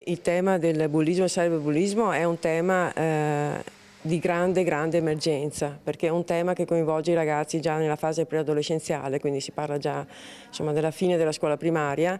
Il tema del bullismo e cyberbullismo è un tema di grande emergenza, perché è un tema che coinvolge i ragazzi già nella fase preadolescenziale, quindi si parla già della fine della scuola primaria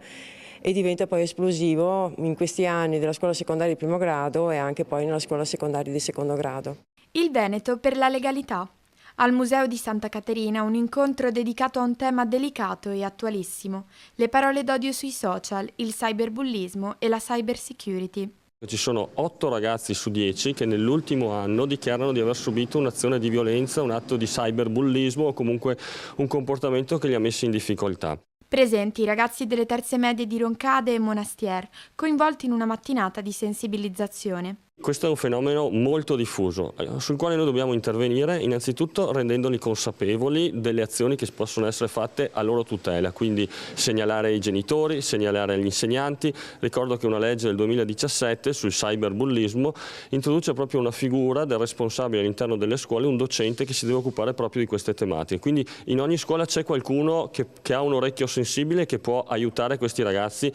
e diventa poi esplosivo in questi anni della scuola secondaria di primo grado e anche poi nella scuola secondaria di secondo grado. Il Veneto per la legalità. Al Museo di Santa Caterina un incontro dedicato a un tema delicato e attualissimo, le parole d'odio sui social, il cyberbullismo e la cybersecurity. Ci sono 8 ragazzi su 10 che nell'ultimo anno dichiarano di aver subito un'azione di violenza, un atto di cyberbullismo o comunque un comportamento che li ha messi in difficoltà. Presenti i ragazzi delle terze medie di Roncade e Monastier, coinvolti in una mattinata di sensibilizzazione. Questo è un fenomeno molto diffuso, sul quale noi dobbiamo intervenire innanzitutto rendendoli consapevoli delle azioni che possono essere fatte a loro tutela, quindi segnalare ai genitori, segnalare agli insegnanti. Ricordo che una legge del 2017 sul cyberbullismo introduce proprio una figura del responsabile all'interno delle scuole, un docente che si deve occupare proprio di queste tematiche. Quindi in ogni scuola c'è qualcuno che ha un orecchio sensibile e che può aiutare questi ragazzi.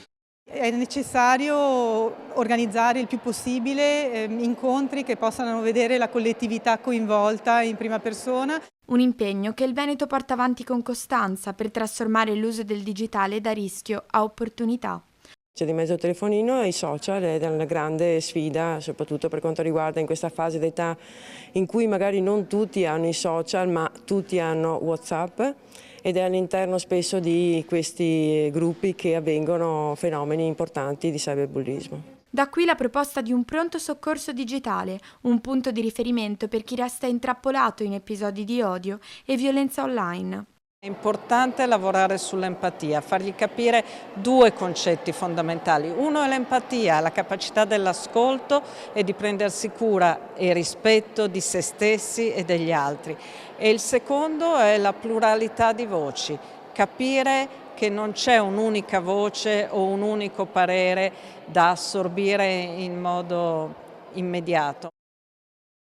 È necessario organizzare il più possibile incontri che possano vedere la collettività coinvolta in prima persona. Un impegno che il Veneto porta avanti con costanza per trasformare l'uso del digitale da rischio a opportunità. C'è di mezzo il telefonino e i social ed è una grande sfida, soprattutto per quanto riguarda in questa fase d'età in cui magari non tutti hanno i social, ma tutti hanno WhatsApp ed è all'interno spesso di questi gruppi che avvengono fenomeni importanti di cyberbullismo. Da qui la proposta di un pronto soccorso digitale, un punto di riferimento per chi resta intrappolato in episodi di odio e violenza online. È importante lavorare sull'empatia, fargli capire due concetti fondamentali. Uno è l'empatia, la capacità dell'ascolto e di prendersi cura e rispetto di se stessi e degli altri. E il secondo è la pluralità di voci, capire che non c'è un'unica voce o un unico parere da assorbire in modo immediato.